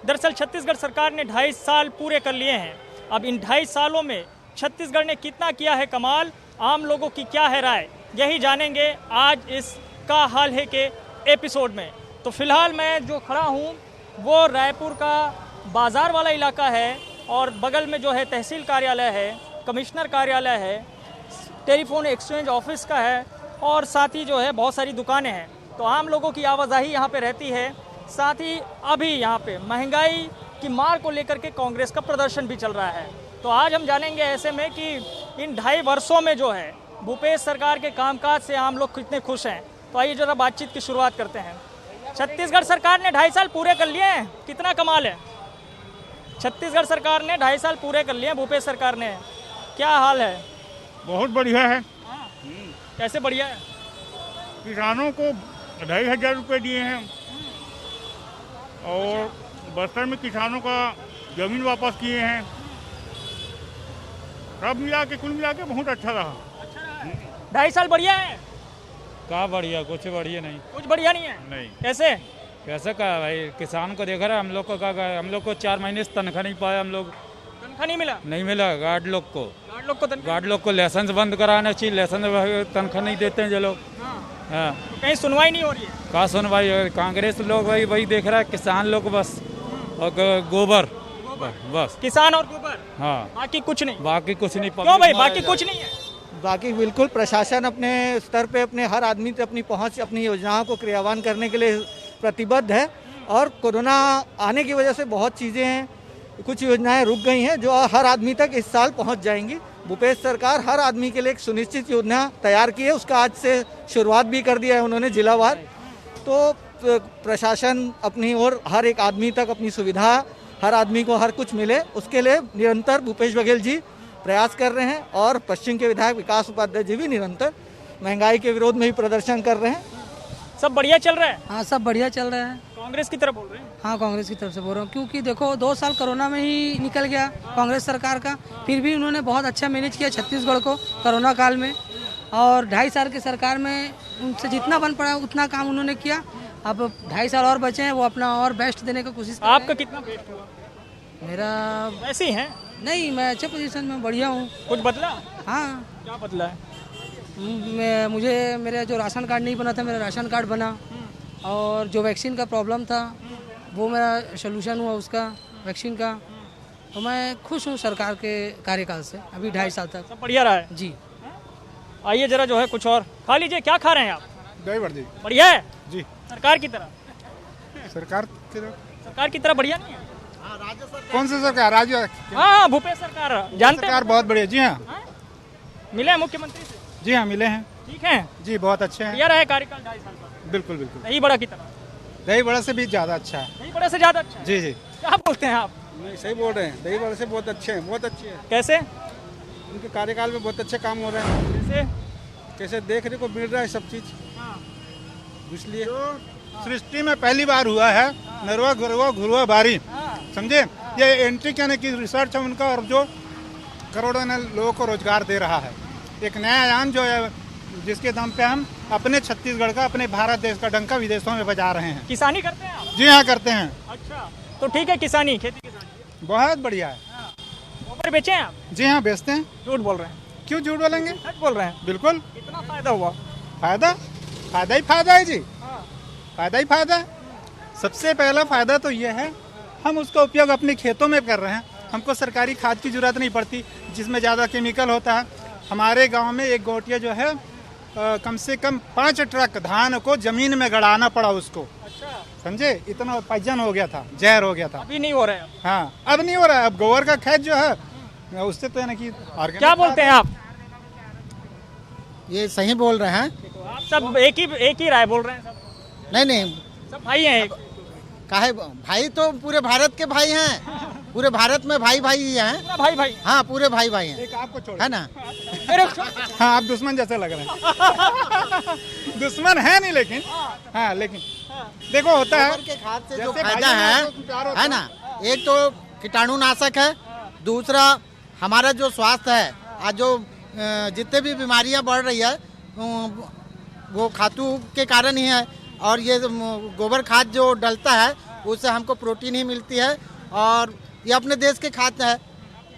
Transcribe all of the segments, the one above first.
दरअसल छत्तीसगढ़ सरकार ने 2.5 साल पूरे कर लिए हैं। अब इन 2.5 सालों में छत्तीसगढ़ ने कितना किया है कमाल, आम लोगों की क्या है राय, यही जानेंगे आज इस का हाल है के एपिसोड में। तो फिलहाल मैं जो खड़ा हूँ वो रायपुर का बाज़ार वाला इलाका है और बगल में जो है तहसील कार्यालय है, कमिश्नर कार्यालय है, टेलीफोन एक्सचेंज ऑफिस का है और साथ ही जो है बहुत सारी दुकानें हैं। तो आम लोगों की आवाजाही यहाँ पे रहती है। साथ ही अभी यहाँ पे महंगाई की मार को लेकर के कांग्रेस का प्रदर्शन भी चल रहा है। तो आज हम जानेंगे ऐसे में कि इन 2.5 वर्षों में जो है भूपेश सरकार के कामकाज से आम लोग कितने खुश हैं। तो आइए जरा बातचीत की शुरुआत करते हैं। छत्तीसगढ़ सरकार ने 2.5 साल पूरे कर लिए हैं, कितना कमाल है। छत्तीसगढ़ सरकार ने 2.5 साल पूरे कर लिए हैं, भूपेश सरकार ने, क्या हाल है। बहुत बढ़िया है। कैसे बढ़िया है। किसानों को 2,500 रुपये दिए हैं और बस्तर में किसानों का जमीन वापस किए हैं। सब मिला के कुल मिला के बहुत अच्छा रहा। 2.5 साल बढ़िया है। क्या बढ़िया, कुछ बढ़िया नहीं। कुछ बढ़िया नहीं है। नहीं। कैसे कैसे कहा भाई, किसान को देख रहा है। हम लोग को क्या, हम लोग को 4 महीने से तनख्वाह नहीं पाया। हम लोग तनख्वाह नहीं मिला गार्ड लोग को तनख्वाह। गार्ड लोग को लाइसेंस बंद कराना चाहिए। लाइसेंस तनख्वाह नहीं देते हैं जो लोग। हाँ, तो कहीं सुनवाई नहीं हो रही है। कहा सुन भाई, कांग्रेस लोग भाई वही देख रहा है, किसान लोग बस और गोबर बस। किसान और गोबर, हाँ, बाकी कुछ नहीं। बाकी कुछ नहीं। क्यों भाई, बाकी कुछ नहीं है। बाकी बिल्कुल प्रशासन अपने स्तर पे अपने हर आदमी तक अपनी पहुंच, अपनी योजनाओं को क्रियान्वयन करने के लिए प्रतिबद्ध है। और कोरोना आने की वजह से बहुत चीज़ें हैं, कुछ योजनाएं रुक गई हैं जो हर आदमी तक इस साल पहुंच जाएंगी। भूपेश सरकार हर आदमी के लिए एक सुनिश्चित योजना तैयार की है, उसका आज से शुरुआत भी कर दिया है उन्होंने जिलावार। तो प्रशासन अपनी ओर हर एक आदमी तक अपनी सुविधा, हर आदमी को हर कुछ मिले, उसके लिए निरंतर भूपेश बघेल जी प्रयास कर रहे हैं। और पश्चिम के विधायक विकास उपाध्याय जी भी निरंतर महंगाई के विरोध में भी प्रदर्शन कर रहे हैं। सब बढ़िया चल रहा है। हाँ, सब बढ़िया चल रहा है। कांग्रेस की तरफ बोल रहे हैं। हाँ, कांग्रेस की तरफ से बोल रहा हूँ, क्योंकि देखो 2 साल कोरोना में ही निकल गया कांग्रेस सरकार का, फिर भी उन्होंने बहुत अच्छा मैनेज किया छत्तीसगढ़ को कोरोना काल में। और 2.5 साल की सरकार में उनसे जितना बन पड़ा उतना काम उन्होंने किया। अब 2.5 साल और बचे हैं, वो अपना और बेस्ट देने की कोशिश कर रहे हैं। आपका कितना बेस्ट हुआ। मेरा ऐसे ही है। नहीं, मैं अच्छे पोजीशन में बढ़िया हूँ। कुछ बदला। हाँ, क्या बदला है। मुझे मेरा जो राशन कार्ड नहीं बना था, मेरा राशन कार्ड बना। और जो वैक्सीन का प्रॉब्लम था वो मेरा सोल्यूशन हुआ उसका, वैक्सीन का। तो मैं खुश हूँ सरकार के कार्यकाल से अभी 2.5 साल तक। सब बढ़िया रहा है जी। आइए जरा जो है कुछ और खा लीजिए। क्या खा रहे हैं आप। दही बड़ी बढ़िया है जी। सरकार की तरह। सरकार की तरह बढ़िया नहीं है। कौन सी सरकार? राज्य हाँ, भूपेश सरकार जानते सरकार हैं। बहुत बढ़िया। जी हाँ, मिले हैं मुख्यमंत्री से। जी हाँ, मिले हैं। ठीक है जी, बहुत अच्छे हैं। बढ़िया रहा है कार्यकाल 2.5 साल का। बिल्कुल बिल्कुल। दही बड़ा की तरह। दही बड़ा से भी ज़्यादा अच्छा है। दही बड़ा से ज्यादा अच्छा है। जी जी, क्या बोलते हैं आप। नहीं सही बोल रहे हैं। दही बड़ा से बहुत अच्छे हैं, बहुत अच्छे हैं। कैसे उनके कार्यकाल में बहुत अच्छे काम हो रहे हैं। कैसे देखने को मिल रहा है सब चीज़, इसलिए सृष्टि में पहली बार हुआ है नरवा गुरवा घुरवा बारी। समझे, ये एंट्री कहने की रिसर्च है उनका, और जो करोड़ों लोगों को रोजगार दे रहा है। एक नया आयाम जो है, जिसके दम पे हम अपने छत्तीसगढ़ का, अपने भारत देश का डंका विदेशों में बजा रहे हैं। किसानी करते हैं आप। जी हाँ, करते हैं। अच्छा, तो ठीक है, किसानी, खेती किसानी बहुत बढ़िया है। गोबर बेचे हैं आप। जी हाँ, बेचते हैं। झूठ बोल रहे हैं। क्यों झूठ बोलेंगे, सच बोल रहे हैं। बिल्कुल। कितना फायदा हुआ। फायदा ही फायदा है जी। फायदा ही फायदा है। सबसे पहला फायदा तो ये है, हम उसका उपयोग अपने खेतों में कर रहे हैं। हमको सरकारी खाद की जरूरत नहीं पड़ती जिसमें ज़्यादा केमिकल होता है। हमारे गांव में एक गोटिया जो है कम से कम 5 ट्रक धान को जमीन में गड़ाना पड़ा उसको। अच्छा, समझे, इतना पॉइजन हो गया था, जहर हो गया था। अभी नहीं हो रहा है। हाँ, अब नहीं हो रहा है। अब गोबर का खेत जो है उससे तो यानी कि क्या बोलते हैं आप। ये सही बोल रहे हैं। आप सब एक ही राय बोल रहे हैं। सब नहीं, सब भाई हैं एक। काहे भाई, तो पूरे भारत के भाई हैं। पूरे भारत में भाई ही हैं। पूरा भाई। हाँ, पूरे भाई हैं। एक आपको छोड़, है ना। हाँ, आप दुश्मन जैसे लग रहे हैं। दुश्मन है नहीं, लेकिन हाँ, लेकिन देखो होता है के खाद से जो जैसे फायदा भाई है ना, एक तो कीटाणुनाशक है, दूसरा हमारा जो स्वास्थ्य है, आज जो जितने भी बीमारियां बढ़ रही है वो खातू के कारण ही है। और ये गोबर खाद जो डलता है उससे हमको प्रोटीन ही मिलती है और ये अपने देश के खाद्य है,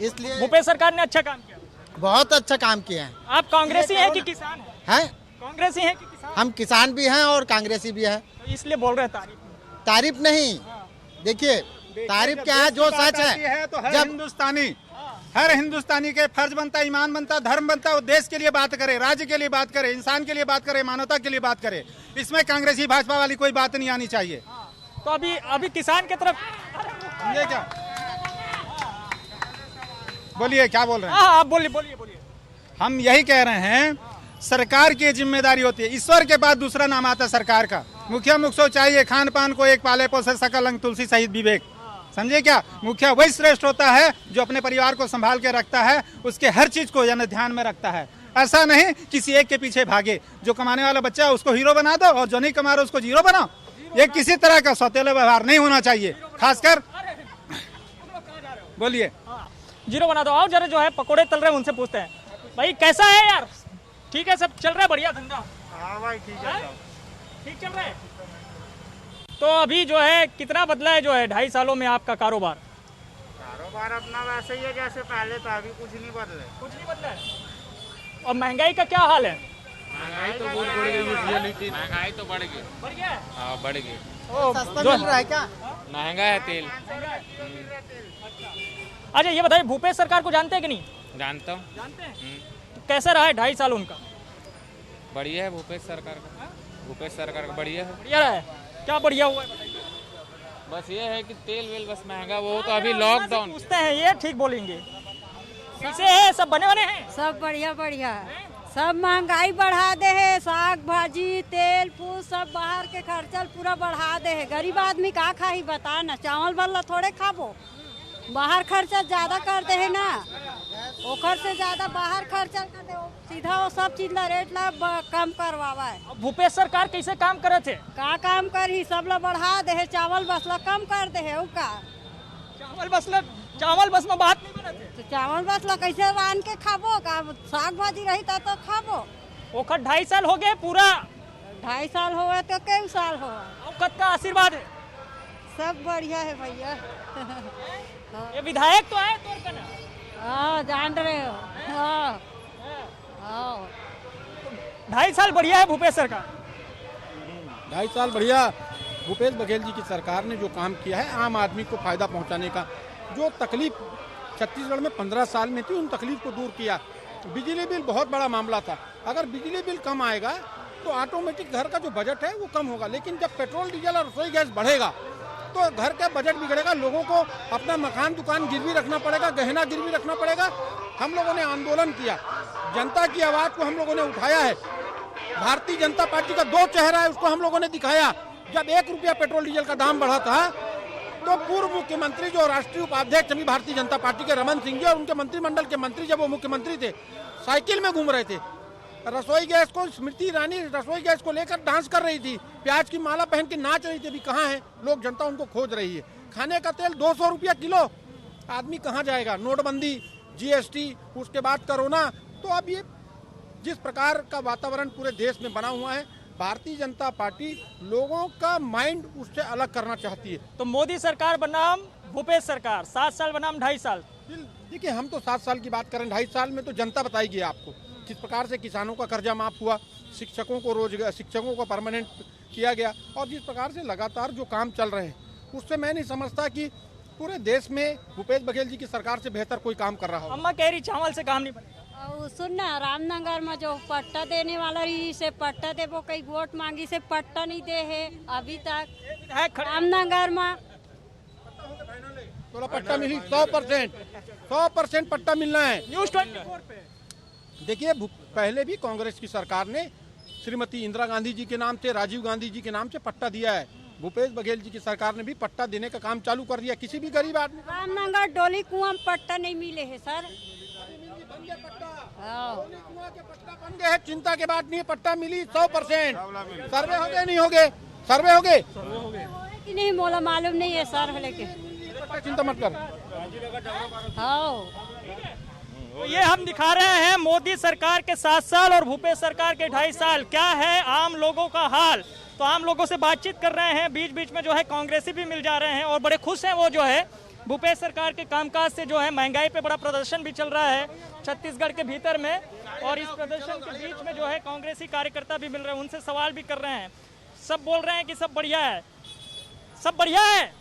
इसलिए भूपेश सरकार ने अच्छा काम किया। बहुत अच्छा काम किए हैं। आप कांग्रेसी हैं कि किसान हैं? कांग्रेसी हैं कि किसान? हम किसान भी हैं और कांग्रेसी भी हैं। तो इसलिए बोल रहे हैं तारीफ। तारीफ नहीं, देखिए तारीफ क्या है, जो सच है तो हर जब हिंदुस्तानी, हर हिंदुस्तानी के फर्ज बनता है, ईमान बनता है, धर्म बनता है, वो देश के लिए बात करे, राज्य के लिए बात करे, इंसान के लिए बात करे, मानवता के लिए बात करे। इसमें कांग्रेसी भाजपा वाली कोई बात नहीं आनी चाहिए। तो अभी किसान की तरफ ये क्या बोलिए, क्या बोल रहे हैं? हाँ, आप बोलिए। हम यही कह रहे हैं, सरकार की जिम्मेदारी होती है, ईश्वर के बाद दूसरा नाम आता है सरकार का। मुखिया मुख चाहिए, खान पान को एक पाले पोसे सकल अंग तुलसी सहित विवेक, समझे क्या? मुखिया वही श्रेष्ठ होता है जो अपने परिवार को संभाल के रखता है, उसके हर चीज को यानी ध्यान में रखता है। ऐसा नहीं किसी एक के पीछे भागे। जो कमाने वाला बच्चा है उसको हीरो बना दो और जो नहीं कमा रहा उसको जीरो बनाओ। ये किसी तरह का सौतेला व्यवहार नहीं होना चाहिए, खासकर बोलिए। जीरो बना दो। आओ जरा, जो है पकोड़े तल रहे हैं उनसे पूछते हैं, भाई कैसा है यार? ठीक है, सब चल रहा है बढ़िया धंधा? हाँ भाई ठीक है, ठीक चल रहा है। तो अभी जो है कितना बदला है जो है 2.5 सालों में आपका कारोबार? कारोबार अपना वैसे ही है जैसे पहले था, अभी कुछ नहीं बदला है। और महंगाई का क्या हाल है? महंगाई तो बहुत बढ़ गई, महंगाई तो बढ़ गई। बढ़ गया है? हाँ बढ़ गई। सस्ता मिल रहा है क्या? महंगा है तेल। अच्छा ये बताइए, भूपेश सरकार को जानते हैं कि नहीं? जानता हूँ। जानते हैं। तो कैसा रहा है 2.5 साल उनका? बढ़िया है भूपेश सरकार का। भूपेश सरकार का बढ़िया है। बढ़िया रहा है। क्या बढ़िया हुआ है बताइए? बस ये है कि तेल वेल बस महंगा, वो तो अभी लॉकडाउन। पूछते हैं, ये ठीक बोलेंगे। कैसे है? सब बने हैं? सब बढ़िया सब महंगाई बढ़ा दे है, साग भाजी तेल फूल सब बाहर के खर्चल पूरा बढ़ा दे है। गरीब आदमी का खाई बता ना, चावल वाला थोड़े खाबो, बाहर खर्चा ज्यादा कर दे है ना, ओखर से ज्यादा बाहर खर्चा कर दे, सीधा वो सब चीज ला रेट ला कम करवावा है। भूपेश सरकार कैसे काम करे थे? का काम कर ही सब ला बढ़ा दे है, चावल बसला कम कर दे है। का चावल बस में बात नहीं बना थे। तो चावल बसला कैसे रान के खाबो, का साग भाजी रही तो खाबो। ओखर 2.5 साल हो गए पूरा। 2.5 साल हुआ तो कई साल हुआ। औकत का आशीर्वाद है। सब बढ़िया है भैया। ये विधायक तो आए तौर का ना? हाँ जान रहे हो। हाँ 2.5 साल बढ़िया है भूपेश सरकार। 2.5 साल बढ़िया भूपेश बघेल जी की सरकार ने जो काम किया है आम आदमी को फायदा पहुंचाने का। जो तकलीफ छत्तीसगढ़ में 15 साल में थी, उन तकलीफ को दूर किया। बिजली बिल बहुत बड़ा मामला था, अगर बिजली बिल कम आएगा तो ऑटोमेटिक घर का जो बजट है वो कम होगा। लेकिन जब पेट्रोल डीजल और रसोई गैस बढ़ेगा तो घर का बजट बिगड़ेगा, लोगों को अपना मकान दुकान गिरवी रखना पड़ेगा, गहना गिरवी रखना पड़ेगा। हम लोगों ने आंदोलन किया, जनता की आवाज को हम लोगों ने उठाया है। भारतीय जनता पार्टी का 2 चेहरा है, उसको हम लोगों ने दिखाया। जब 1 रुपया पेट्रोल डीजल का दाम बढ़ा था तो पूर्व मुख्यमंत्री जो राष्ट्रीय उपाध्यक्ष अभी भारतीय जनता पार्टी के रमन सिंह जी और उनके मंत्रिमंडल के मंत्री जब वो मुख्यमंत्री थे, साइकिल में घूम रहे थे। रसोई गैस को स्मृति ईरानी रसोई गैस को लेकर डांस कर रही थी, प्याज की माला पहन के नाच रही थी। अभी कहाँ है लोग, जनता उनको खोज रही है। खाने का तेल 200 रुपया किलो, आदमी कहाँ जाएगा? नोटबंदी, जीएसटी, उसके बाद कोरोना। तो अब ये जिस प्रकार का वातावरण पूरे देश में बना हुआ है, भारतीय जनता पार्टी लोगों का माइंड उससे अलग करना चाहती है। तो मोदी सरकार बनाम भूपेश सरकार, 7 साल बनाम 2.5 साल। देखिए हम तो 7 साल की बात करें, 2.5 साल में तो जनता बताएगी आपको किस प्रकार से किसानों का कर्जा माफ हुआ, शिक्षकों को रोजगार, शिक्षकों को परमानेंट किया गया, और जिस प्रकार से लगातार जो काम चल रहे हैं उससे मैं नहीं समझता कि पूरे देश में भूपेश बघेल जी की सरकार से बेहतर कोई काम कर रहा हो। अम्मा कह रही चावल से काम नहीं बनेगा। सुन ना, रामनगर में जो पट्टा देने वाला रही से पट्टा दे, वो कई वोट मांगी से पट्टा नहीं दे है अभी तक। रामनगर में थोड़ा पट्टा मिली 100% पट्टा मिलना है। न्यूज़ 24 पे देखिए पहले भी कांग्रेस की सरकार ने श्रीमती इंदिरा गांधी जी के नाम से, राजीव गांधी जी के नाम से पट्टा दिया है। भूपेश बघेल जी की सरकार ने भी पट्टा देने का काम चालू कर दिया। किसी भी गरीब आदमी रामनगर डोली कुआं में पट्टा नहीं मिले है सर। पट्टा बन गए हैं, चिंता के बाद नहीं, पट्टा मिली 100%। सर्वे हो गए नहीं हो गए? सर्वे हो गए कि नहीं मोला मालूम नहीं है सर, लेकिन चिंता मत कर। तो ये हम दिखा रहे हैं मोदी सरकार के 7 साल और भूपेश सरकार के 2.5 साल। क्या है आम लोगों का हाल? तो आम लोगों से बातचीत कर रहे हैं, बीच बीच में जो है कांग्रेसी भी मिल जा रहे हैं और बड़े खुश हैं वो जो है भूपेश सरकार के कामकाज से। जो है महंगाई पे बड़ा प्रदर्शन भी चल रहा है छत्तीसगढ़ के भीतर में, और इस प्रदर्शन के बीच में जो है कांग्रेसी कार्यकर्ता भी मिल रहे हैं, उनसे सवाल भी कर रहे हैं। सब बोल रहे हैं कि सब बढ़िया है, सब बढ़िया है।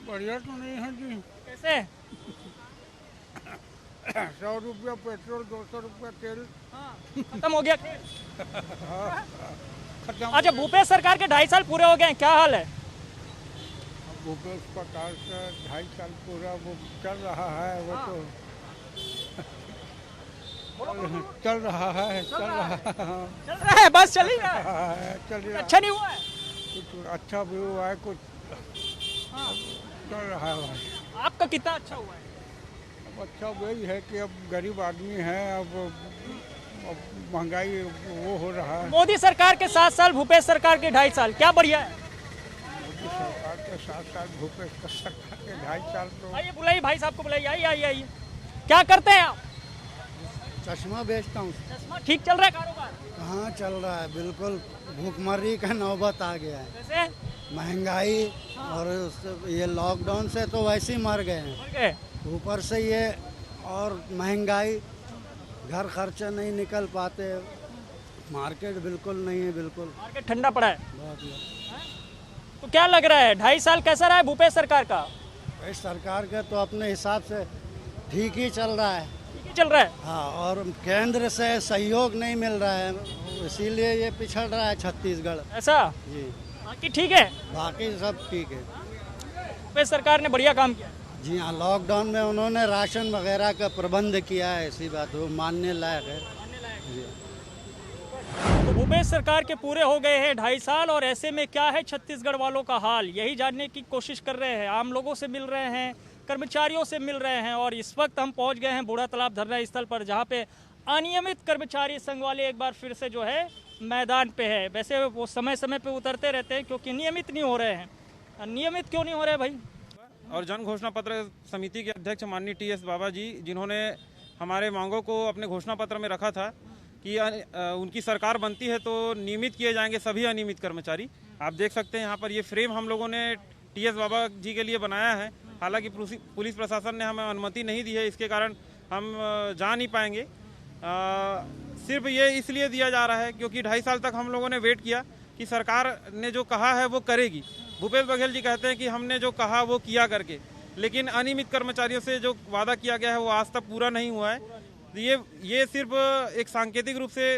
बढ़िया तो नहीं है जी। कैसे? 100 रुपया पेट्रोल, 200 रुपया तेल, खत्म हो गया खेल। खत्म। अच्छा, भूपेश सरकार के 2.5 साल पूरे हो गए हैं, क्या हाल है? भूपेश सरकार का 2.5 साल पूरा वो चल रहा है, वो तो चल रहा है। चल रहा है, बस चल ही रहा है। अच्छा नहीं हुआ है? कुछ अच्छा भी हुआ है, कुछ चल रहा है। आपका कितना अच्छा हुआ है? अब अच्छा वही है कि अब गरीब आदमी है, अब महंगाई वो हो रहा है। मोदी सरकार के 7 साल, भूपेश सरकार के 2.5 साल, क्या बढ़िया है? मोदी सरकार के 7 साल, भूपेश सरकार के 2.5 साल तो। आइए बुलाइए भाई साहब को, बुलाइए। आइए आइए आइए। क्या करते हैं आप? चश्मा बेचता हूँ। चश्मा ठीक चल रहा है कारोबार? हाँ चल रहा है, बिल्कुल भूखमरी का नौबत आ गया है। कैसे? महंगाई और ये लॉकडाउन से तो वैसे ही मर गए हैं, मर गए? ऊपर से ये और महंगाई, घर खर्चा नहीं निकल पाते, मार्केट बिल्कुल नहीं है, बिल्कुल मार्केट ठंडा पड़ा है। बहुत। तो क्या लग रहा है 2.5 साल कैसा रहा है भूपेश सरकार का? इस सरकार का तो अपने हिसाब से ठीक ही चल रहा है। ठीक ही चल रहा है। हाँ, और केंद्र से सहयोग नहीं मिल रहा है, इसीलिए ये पिछड़ रहा है छत्तीसगढ़। ऐसा? जी, बाकी ठीक है, बाकी सब ठीक है। भूपेश सरकार ने बढ़िया काम किया। जी हाँ, लॉकडाउन में उन्होंने राशन वगैरह का प्रबंध किया है, ऐसी बात वो मानने लायक है। तो भूपेश सरकार के पूरे हो गए हैं 2.5 साल, और ऐसे में क्या है छत्तीसगढ़ वालों का हाल, यही जानने की कोशिश कर रहे हैं। आम लोगों से मिल रहे हैं, कर्मचारियों से मिल रहे हैं, और इस वक्त हम पहुंच गए हैं बूढ़ा तालाब धरना स्थल पर, जहां पे अनियमित कर्मचारी संघ वाले एक बार फिर से जो है मैदान पे है। वैसे वो समय समय पे उतरते रहते हैं क्योंकि नियमित नहीं हो रहे हैं। नियमित क्यों नहीं हो रहे भाई? और जन घोषणा पत्र समिति के अध्यक्ष माननीय टी.एस. बाबा जी, जिन्होंने हमारे मांगों को अपने घोषणा पत्र में रखा था कि उनकी सरकार बनती है तो नियमित किए जाएंगे सभी अनियमित कर्मचारी। आप देख सकते हैं यहाँ पर ये फ्रेम हम लोगों ने टी.एस. बाबा जी के लिए बनाया है। हालांकि पुलिस प्रशासन ने हमें अनुमति नहीं दी है, इसके कारण हम जा नहीं पाएंगे। सिर्फ ये इसलिए दिया जा रहा है क्योंकि 2.5 साल तक हम लोगों ने वेट किया कि सरकार ने जो कहा है वो करेगी। भूपेश बघेल जी कहते हैं कि हमने जो कहा वो किया करके, लेकिन अनियमित कर्मचारियों से जो वादा किया गया है वो आज तक पूरा नहीं हुआ है। ये सिर्फ एक सांकेतिक रूप से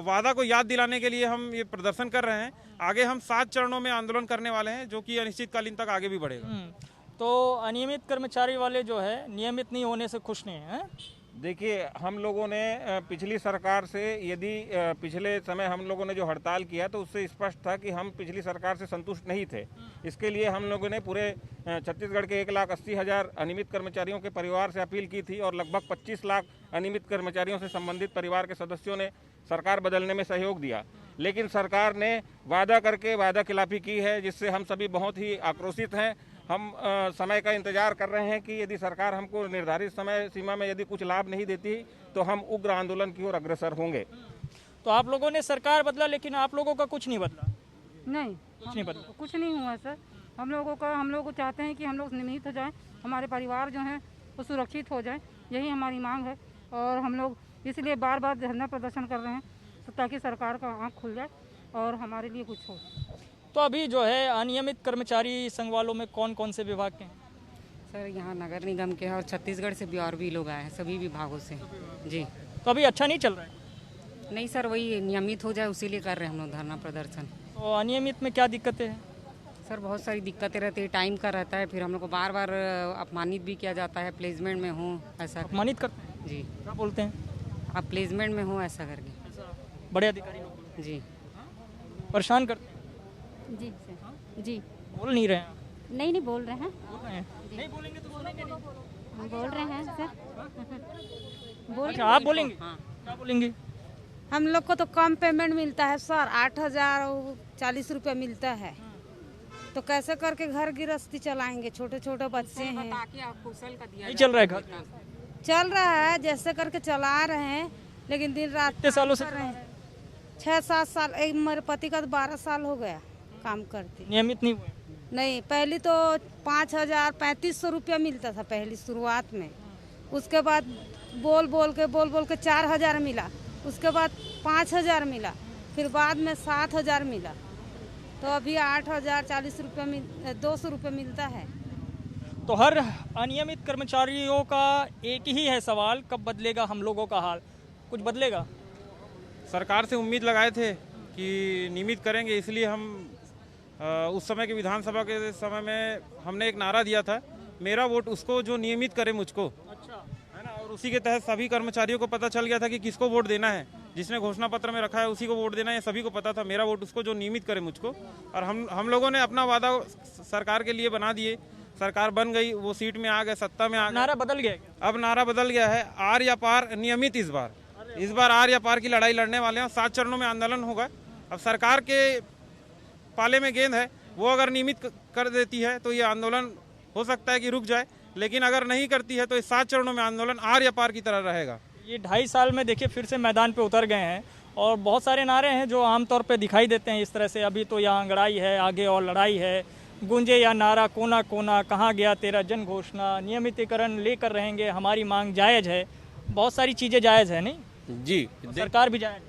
वादा को याद दिलाने के लिए हम ये प्रदर्शन कर रहे हैं। आगे हम 7 चरणों में आंदोलन करने वाले हैं, जो कि अनिश्चितकालीन तक आगे भी बढ़ेगा। तो अनियमित कर्मचारी वाले जो है नियमित नहीं होने से खुश नहीं है। देखिए, हम लोगों ने पिछली सरकार से, यदि पिछले समय हम लोगों ने जो हड़ताल किया तो उससे स्पष्ट था कि हम पिछली सरकार से संतुष्ट नहीं थे। इसके लिए हम लोगों ने पूरे छत्तीसगढ़ के 1,80,000 अनियमित कर्मचारियों के परिवार से अपील की थी, और लगभग 25 लाख अनियमित कर्मचारियों से संबंधित परिवार के सदस्यों ने सरकार बदलने में सहयोग दिया। लेकिन सरकार ने वादा करके वादा खिलाफी की है, जिससे हम सभी बहुत ही आक्रोशित हैं। हम समय का इंतजार कर रहे हैं कि यदि सरकार हमको निर्धारित समय सीमा में यदि कुछ लाभ नहीं देती तो हम उग्र आंदोलन की ओर अग्रसर होंगे। तो आप लोगों ने सरकार बदला, लेकिन आप लोगों का कुछ नहीं बदला? नहीं, कुछ नहीं बदला। कुछ नहीं हुआ सर। हम लोग चाहते हैं कि हम लोग नियमित हो जाएं, हमारे परिवार जो हैं वो सुरक्षित हो जाएं, यही हमारी मांग है। और हम लोग इसलिए बार बार धरना प्रदर्शन कर रहे हैं ताकि सरकार का आँख खुल जाए और हमारे लिए कुछ हो। तो अभी जो है अनियमित कर्मचारी संघ वालों में कौन कौन से विभाग के हैं? सर यहाँ नगर निगम के और छत्तीसगढ़ से भी और भी लोग आए हैं, सभी विभागों से। जी। तो अभी अच्छा नहीं चल रहा है? नहीं सर, वही नियमित हो जाए उसी लिए कर रहे हैं हम लोग धरना प्रदर्शन। तो अनियमित में क्या दिक्कतें हैं? सर बहुत सारी दिक्कतें रहती है, टाइम का रहता है, फिर हम लोग को बार बार अपमानित भी किया जाता है। प्लेसमेंट में हूँ ऐसा। अपमानित करते हैं? जी। क्या बोलते हैं? आप प्लेसमेंट में हो ऐसा करके। बड़े अधिकारी लोग? जी। परेशान करते हैं? जी सर। जी। बोल नहीं रहे हैं? नहीं बोल रहे हैं। बोल रहे हैं? नहीं बोलेंगे तो सुनेंगे नहीं। हम बोल रहे हैं सर। अच्छा, आप बोलेंगे? क्या बोलेंगे? हम लोग को तो कम पेमेंट मिलता है सर, 8,040 रुपये मिलता है, तो कैसे करके घर गृहस्थी चलाएंगे? छोटे छोटे बच्चे हैं। नहीं चल रहा है घर? चल रहा है, जैसे करके चला रहे हैं, लेकिन दिन रात कितने सालों से? 6-7 साल। एक मेरे पति का तो 12 साल हो गया। काम करती। नियमित नहीं हुए? नहीं, पहले तो 5,000-3,500 रुपया मिलता था पहली शुरुआत में। उसके बाद बोल बोल के 4,000 मिला, उसके बाद 5,000 मिला, फिर बाद में 7,000 मिला, तो अभी 8,040 रुपये 200 रुपये मिलता है। तो हर अनियमित कर्मचारियों का एक ही है सवाल, कब बदलेगा हम लोगों का हाल? कुछ बदलेगा? सरकार से उम्मीद लगाए थे कि नियमित करेंगे, इसलिए हम उस समय के विधानसभा के समय में हमने एक नारा दिया था, मेरा वोट उसको जो नियमित करे मुझको। अच्छा, है ना। और उसी के तहत सभी कर्मचारियों को पता चल गया था कि किसको वोट देना है, जिसने घोषणा पत्र में रखा है उसी को वोट देना है। सभी को पता था मेरा वोट उसको जो नियमित करे मुझको। और हम लोगों ने अपना वादा सरकार के लिए बना दिए। सरकार बन गई, वो सीट में आ गए, सत्ता में आ गए। नारा बदल गया क्या? अब नारा बदल गया है, आर या पार नियमित। इस बार आर या पार की लड़ाई लड़ने वाले हैं। 7 चरणों में आंदोलन होगा। अब सरकार के पाले में गेंद है, वो अगर नियमित कर देती है तो ये आंदोलन हो सकता है कि रुक जाए, लेकिन अगर नहीं करती है तो इस 7 चरणों में आंदोलन आर या पार की तरह रहेगा। ये 2.5 साल में देखिए फिर से मैदान पे उतर गए हैं और बहुत सारे नारे हैं जो आमतौर पे दिखाई देते हैं इस तरह से। अभी तो यहाँ अंगड़ाई है, आगे और लड़ाई है, गूंजे या नारा कोना कोना, कहाँ गया तेरा जन घोषणा, नियमितीकरण लेकर रहेंगे, हमारी मांग जायज़ है। बहुत सारी चीज़ें जायज़ है नहीं जी, सरकार भी जायज़।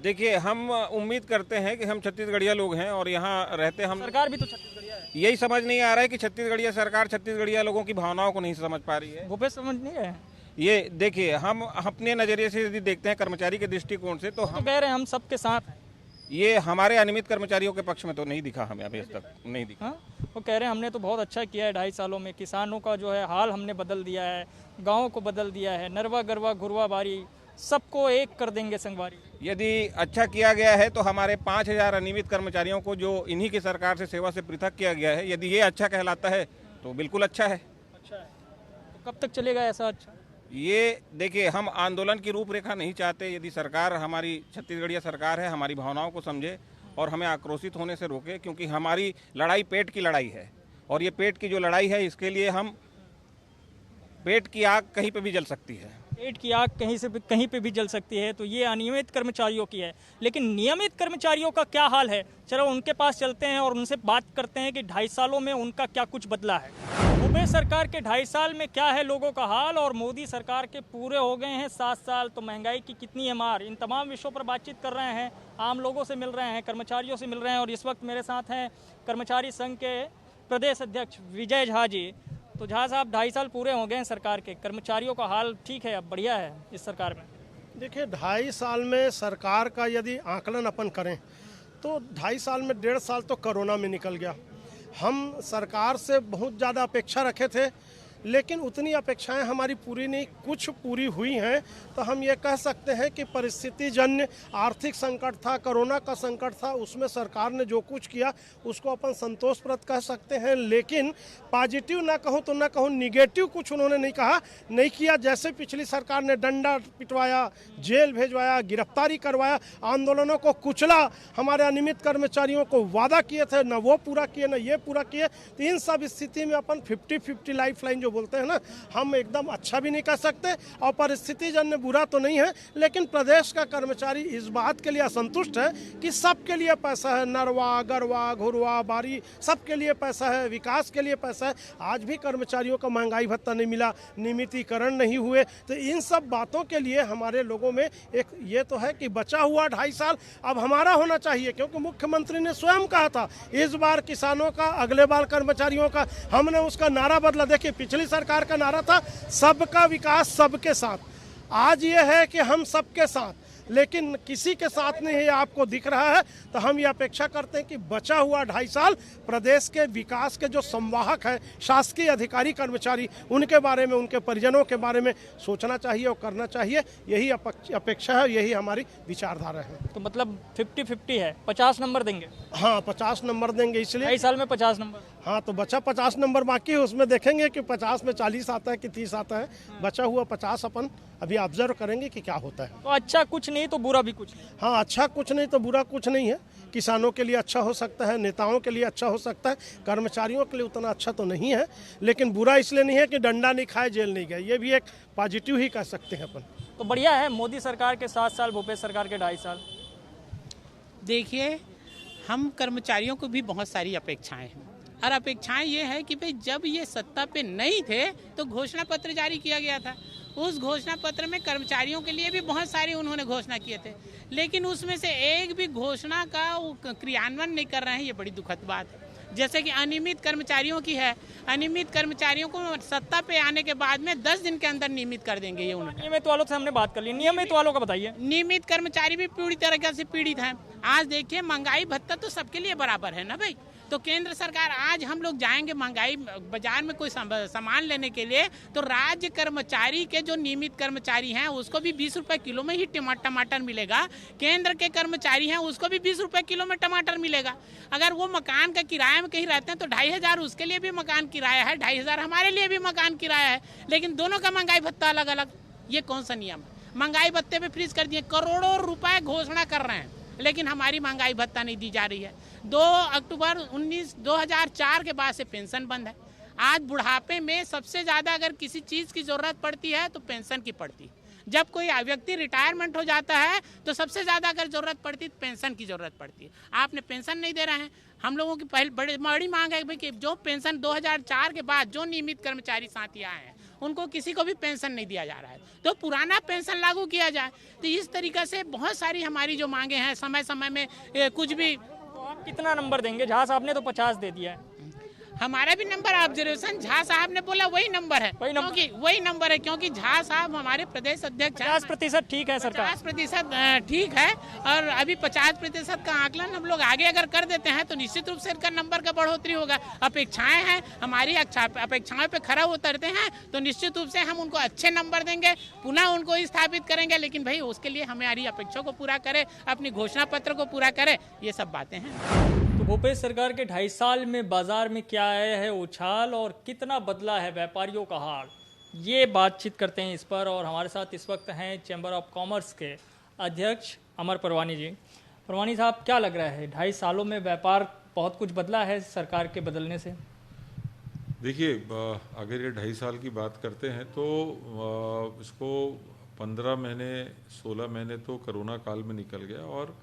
देखिए, हम उम्मीद करते हैं कि हम छत्तीसगढ़िया लोग हैं और यहाँ रहते हम। सरकार भी तो छत्तीसगढ़िया है। यही समझ नहीं आ रहा है कि छत्तीसगढ़िया सरकार छत्तीसगढ़िया लोगों की भावनाओं को नहीं समझ पा रही है। भूपेश समझ नहीं है। ये देखिए, हम अपने नज़रिए से यदि देखते हैं कर्मचारी के दृष्टिकोण से तो हम कह रहे हैं हम सबके साथ हैं। ये हमारे अनियमित कर्मचारियों के पक्ष में तो नहीं दिखा, हमें अभी तक नहीं दिखा। वो कह रहे हैं हमने तो बहुत अच्छा किया है 2.5 सालों में, किसानों का जो है हाल हमने बदल दिया है, गाँव को बदल दिया है, नरवा गरवा घुरवा बारी सबको एक कर देंगे संगवारी। यदि अच्छा किया गया है तो हमारे 5,000 अनियमित कर्मचारियों को जो इन्हीं की सरकार से सेवा से पृथक किया गया है, यदि ये अच्छा कहलाता है तो बिल्कुल अच्छा है। अच्छा है, तो कब तक चलेगा ऐसा अच्छा? ये देखिए, हम आंदोलन की रूपरेखा नहीं चाहते। यदि सरकार, हमारी छत्तीसगढ़िया सरकार है, हमारी भावनाओं को समझे और हमें आक्रोशित होने से रोके, क्योंकि हमारी लड़ाई पेट की लड़ाई है और ये पेट की जो लड़ाई है इसके लिए हम, पेट की आग कहीं पे भी जल सकती है, पेट की आग कहीं पे भी जल सकती है। तो ये अनियमित कर्मचारियों की है, लेकिन नियमित कर्मचारियों का क्या हाल है? चलो उनके पास चलते हैं और उनसे बात करते हैं कि 2.5 सालों में उनका क्या कुछ बदला है। भूपेश सरकार के 2.5 साल में क्या है लोगों का हाल, और मोदी सरकार के पूरे हो गए हैं 7 साल, तो महंगाई की कितनी है मार। इन तमाम विषयों पर बातचीत कर रहे हैं, आम लोगों से मिल रहे हैं, कर्मचारियों से मिल रहे हैं। और इस वक्त मेरे साथ हैं कर्मचारी संघ के प्रदेश अध्यक्ष विजय झा जी। तो झा साहब, 2.5 साल पूरे हो गए हैं सरकार के, कर्मचारियों का हाल ठीक है, अब बढ़िया है इस सरकार में? देखिए, 2.5 साल में सरकार का यदि आकलन अपन करें तो 2.5 साल में 1.5 साल तो कोरोना में निकल गया। हम सरकार से बहुत ज़्यादा अपेक्षा रखे थे, लेकिन उतनी अपेक्षाएं हमारी पूरी नहीं, कुछ पूरी हुई हैं। तो हम ये कह सकते हैं कि परिस्थिति जन्य आर्थिक संकट था, कोरोना का संकट था, उसमें सरकार ने जो कुछ किया उसको अपन संतोषप्रद कह सकते हैं। लेकिन पॉजिटिव ना कहूँ तो ना कहूँ, निगेटिव कुछ उन्होंने नहीं किया। जैसे पिछली सरकार ने डंडा पिटवाया, जेल भेजवाया, गिरफ्तारी करवाया, आंदोलनों को कुचला, हमारे अनियमित कर्मचारियों को वादा किए थे, न वो पूरा किए न ये पूरा किए। तो इन सब स्थिति में अपन 50-50 लाइफ लाइन जो बोलते हैं ना, हम एकदम अच्छा भी नहीं कह सकते और परिस्थिति जन्य बुरा तो नहीं है। लेकिन प्रदेश का कर्मचारी इस बात के लिए असंतुष्ट है कि सबके लिए पैसा है, नरवा गरवा घुरवा बारी सबके लिए पैसा है, विकास के लिए पैसा है। आज भी कर्मचारियों का महंगाई भत्ता नहीं मिला, नियमितीकरण नहीं हुए। तो इन सब बातों के लिए हमारे लोगों में एक ये तो है कि बचा हुआ 2.5 साल अब हमारा होना चाहिए, क्योंकि मुख्यमंत्री ने स्वयं कहा था इस बार किसानों का, अगले बार कर्मचारियों का। हमने उसका नारा बदला। देखिए, पिछली सरकार का नारा था सबका विकास सबके साथ, आज ये है कि हम सबके साथ, लेकिन किसी के साथ नहीं है, आपको दिख रहा है। तो हम ये अपेक्षा करते हैं कि बचा हुआ 2.5 साल प्रदेश के विकास के जो संवाहक है, शासकीय अधिकारी कर्मचारी, उनके बारे में, उनके परिजनों के बारे में सोचना चाहिए और करना चाहिए। यही अपेक्षा है, यही हमारी विचारधारा है। तो मतलब 50-50 है, 50 नंबर देंगे? हाँ, 50 नंबर देंगे। इसलिए 2.5 साल में 50 नंबर। हाँ, तो बचा 50 नंबर बाकी है, उसमें देखेंगे कि 50 में 40 आता है कि 30 आता है। बचा हुआ 50 अपन अभी ऑब्जर्व करेंगे कि क्या होता है। तो अच्छा कुछ नहीं तो बुरा भी कुछ नहीं। हाँ, अच्छा कुछ नहीं तो बुरा कुछ नहीं है। किसानों के लिए अच्छा हो सकता है, नेताओं के लिए अच्छा हो सकता है, कर्मचारियों के लिए उतना अच्छा तो नहीं है। लेकिन बुरा इसलिए नहीं है कि डंडा नहीं खाए, जेल नहीं गए, ये भी एक पॉजिटिव ही कह सकते हैं अपन। तो बढ़िया है मोदी सरकार के 7 साल, भूपेश सरकार के 2.5 साल। देखिए, हम कर्मचारियों को भी बहुत सारी अपेक्षाएं हैं और अपेक्षाएं ये है कि भाई जब ये सत्ता पे नहीं थे तो घोषणा पत्र जारी किया गया था। उस घोषणा पत्र में कर्मचारियों के लिए भी बहुत सारी उन्होंने घोषणा किए थे, लेकिन उसमें से एक भी घोषणा का क्रियान्वयन नहीं कर रहे हैं। ये बड़ी दुखद बात है। जैसे कि अनियमित कर्मचारियों की है, अनियमित कर्मचारियों को सत्ता पे आने के बाद में 10 दिन के अंदर नियमित कर देंगे ये उन्होंने। नियमित वालों से हमने बात कर ली, नियमित वालों का बताइए। नियमित कर्मचारी भी पूरी तरह से पीड़ित हैं। आज देखिए महंगाई भत्ता तो सबके लिए बराबर है ना भाई। तो केंद्र सरकार, आज हम लोग जाएंगे महंगाई बाजार में कोई सामान लेने के लिए, तो राज्य कर्मचारी के जो नियमित कर्मचारी हैं उसको भी 20 रुपए किलो में ही टमाटर मिलेगा। केंद्र के कर्मचारी हैं उसको भी 20 रुपए किलो में टमाटर मिलेगा। अगर वो मकान का किराया में कहीं रहते हैं तो 2500 उसके लिए भी मकान किराया है, 2500 हमारे लिए भी मकान किराया है, लेकिन दोनों का महंगाई भत्ता अलग अलग। ये कौन सा नियम है? महंगाई भत्ते पे फ्रीज कर दिए, करोड़ों रुपए घोषणा कर रहे हैं, लेकिन हमारी महंगाई भत्ता नहीं दी जा रही है। 2 अक्टूबर 2004 के बाद से पेंशन बंद है। आज बुढ़ापे में सबसे ज़्यादा अगर किसी चीज़ की ज़रूरत पड़ती है तो पेंशन की पड़ती है। जब कोई व्यक्ति रिटायरमेंट हो जाता है तो सबसे ज़्यादा अगर ज़रूरत पड़ती है तो पेंशन की ज़रूरत पड़ती है। आपने पेंशन नहीं दे रहे हैं। हम लोगों की बड़ी मांग है भाई कि जो पेंशन 2004 के बाद जो नियमित कर्मचारी साथी आए हैं उनको किसी को भी पेंशन नहीं दिया जा रहा है, तो पुराना पेंशन लागू किया जाए। तो इस तरीके से बहुत सारी हमारी जो मांगे हैं, समय समय में कुछ भी। तो आप कितना नंबर देंगे? झा साहब ने तो 50 दे दिया है। हमारा भी नंबर ऑब्जर्वेशन झा साहब ने बोला वही नंबर है, क्योंकि झा साहब हमारे प्रदेश अध्यक्ष हैं। 50% ठीक है सरकार, 50% ठीक है। और अभी 50% का आकलन हम लोग आगे अगर कर देते हैं तो निश्चित रूप से इनका नंबर का बढ़ोतरी होगा। अपेक्षाएं हैं हमारी, अपेक्षाओं पे खरा उतरते हैं तो निश्चित रूप से हम उनको अच्छे नंबर देंगे, पुनः उनको स्थापित करेंगे। लेकिन भाई उसके लिए हमारी अपेक्षाओं को पूरा करे, अपनी घोषणा पत्र को पूरा करे, ये सब बातें हैं। तो भूपेश सरकार के 2.5 साल में बाजार में क्या आया है उछाल और कितना बदला है व्यापारियों का हाल, ये बातचीत करते हैं इस पर। और हमारे साथ इस वक्त हैं चैम्बर ऑफ कॉमर्स के अध्यक्ष अमर परवानी जी। परवानी साहब, क्या लग रहा है 2.5 सालों में व्यापार बहुत कुछ बदला है सरकार के बदलने से? देखिए, अगर ये 2.5 साल की बात करते हैं तो इसको 15 महीने 16 महीने तो कोरोना काल में निकल गया, और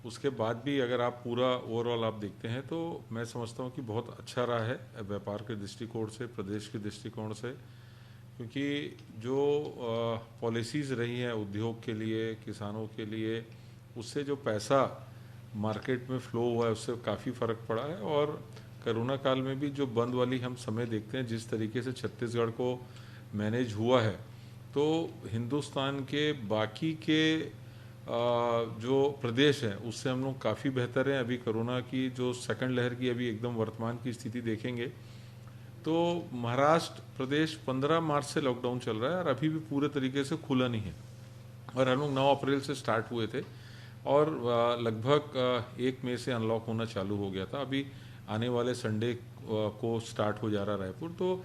उसके बाद भी अगर आप पूरा ओवरऑल आप देखते हैं तो मैं समझता हूँ कि बहुत अच्छा रहा है व्यापार के दृष्टिकोण से, प्रदेश के दृष्टिकोण से, क्योंकि जो पॉलिसीज़ रही हैं उद्योग के लिए, किसानों के लिए, उससे जो पैसा मार्केट में फ़्लो हुआ है उससे काफ़ी फ़र्क पड़ा है। और कोरोना काल में भी जो बंद वाली हम समय देखते हैं, जिस तरीके से छत्तीसगढ़ को मैनेज हुआ है, तो हिंदुस्तान के बाकी के जो प्रदेश हैं उससे हम लोग काफ़ी बेहतर हैं। अभी कोरोना की जो सेकंड लहर की अभी एकदम वर्तमान की स्थिति देखेंगे तो महाराष्ट्र प्रदेश 15 मार्च से लॉकडाउन चल रहा है और अभी भी पूरे तरीके से खुला नहीं है, और हम लोग 9 अप्रैल से स्टार्ट हुए थे और लगभग 1 मई से अनलॉक होना चालू हो गया था। अभी आने वाले संडे को स्टार्ट हो जा रहा रायपुर, तो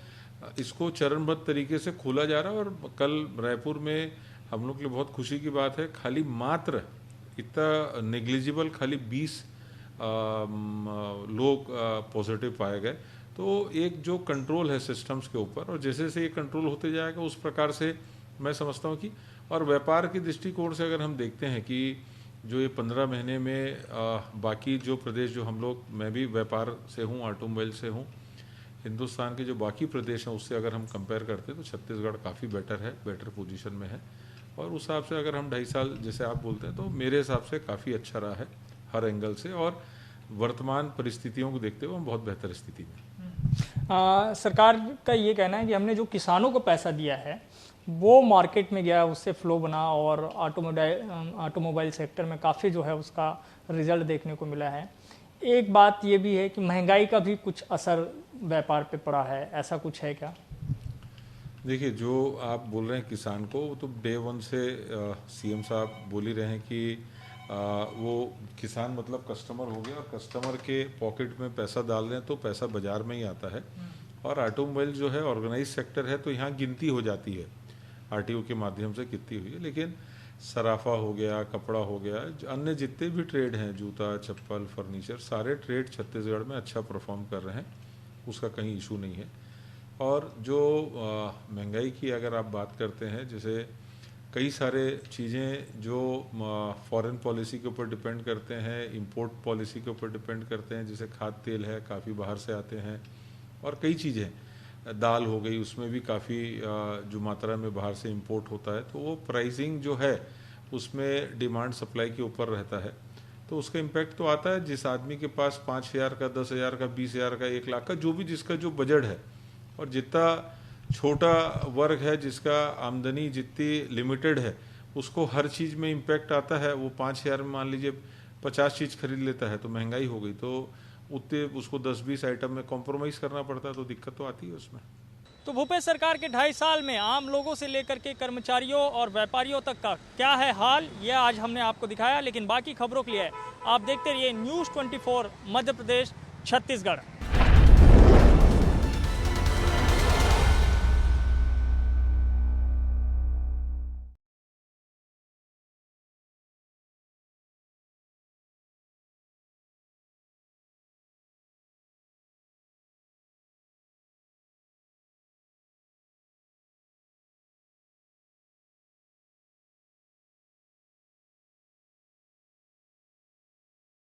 इसको चरणबद्ध तरीके से खोला जा रहा है। और कल रायपुर में हम लोग के लिए बहुत खुशी की बात है, खाली मात्र इतना नेग्लिजिबल खाली 20 लोग पॉजिटिव पाए गए। तो एक जो कंट्रोल है सिस्टम्स के ऊपर, और जैसे जैसे ये कंट्रोल होते जाएगा उस प्रकार से मैं समझता हूँ कि, और व्यापार के दृष्टिकोण से अगर हम देखते हैं कि जो ये 15 महीने में बाकी जो प्रदेश जो हम लोग, मैं भी व्यापार से हूँ, ऑटोमोबाइल से हूँ, हिंदुस्तान के जो बाकी प्रदेश हैं उससे अगर हम कंपेयर करते हैं तो छत्तीसगढ़ काफ़ी बेटर है, बेटर पोजीशन में है। और उस हिसाब से अगर हम 2.5 साल जैसे आप बोलते हैं तो मेरे हिसाब से काफ़ी अच्छा रहा है हर एंगल से, और वर्तमान परिस्थितियों को देखते हुए हम बहुत बेहतर स्थिति में। सरकार का ये कहना है कि हमने जो किसानों को पैसा दिया है वो मार्केट में गया, उससे फ्लो बना, और ऑटोमोबाइल सेक्टर में काफ़ी जो है उसका रिजल्ट देखने को मिला है। एक बात ये भी है कि महंगाई का भी कुछ असर व्यापार पे पड़ा है, ऐसा कुछ है क्या? देखिए, जो आप बोल रहे हैं किसान को, वो तो डे 1 से सीएम साहब बोल ही रहे हैं कि वो किसान मतलब कस्टमर हो गया, और कस्टमर के पॉकेट में पैसा डाल रहे हैं तो पैसा बाजार में ही आता है। और ऑटोमोबाइल जो है ऑर्गेनाइज सेक्टर है, तो यहाँ गिनती हो जाती है आरटीओ के माध्यम से कितनी हुई है, लेकिन सराफा हो गया, कपड़ा हो गया, अन्य जितने भी ट्रेड हैं, जूता, चप्पल, फर्नीचर, सारे ट्रेड छत्तीसगढ़ में अच्छा परफॉर्म कर रहे हैं, उसका कहीं इशू नहीं है। और जो महंगाई की अगर आप बात करते हैं, जैसे कई सारे चीज़ें जो फॉरेन पॉलिसी के ऊपर डिपेंड करते हैं, इंपोर्ट पॉलिसी के ऊपर डिपेंड करते हैं, जैसे खाद्य तेल है काफ़ी बाहर से आते हैं, और कई चीज़ें, दाल हो गई, उसमें भी काफ़ी जो मात्रा में बाहर से इंपोर्ट होता है, तो वो प्राइसिंग जो है उसमें डिमांड सप्लाई के ऊपर रहता है, तो उसका इम्पैक्ट तो आता है। जिस आदमी के पास 5,000 का, 10,000 का, 20,000 का, 1 लाख का, जो भी जिसका जो बजट है, और जितना छोटा वर्ग है जिसका आमदनी जितनी लिमिटेड है, उसको हर चीज़ में इम्पैक्ट आता है। वो 5,000 में मान लीजिए 50 चीज़ खरीद लेता है, तो महंगाई हो गई, तो उतने उसको 10-20 आइटम में कॉम्प्रोमाइज़ करना पड़ता है, तो दिक्कत तो आती है उसमें। तो भूपेश सरकार के 2.5 साल में आम लोगों से लेकर के कर्मचारियों और व्यापारियों तक का क्या है हाल, यह आज हमने आपको दिखाया। लेकिन बाकी खबरों के लिए आप देखते रहिए News 24 मध्य प्रदेश छत्तीसगढ़।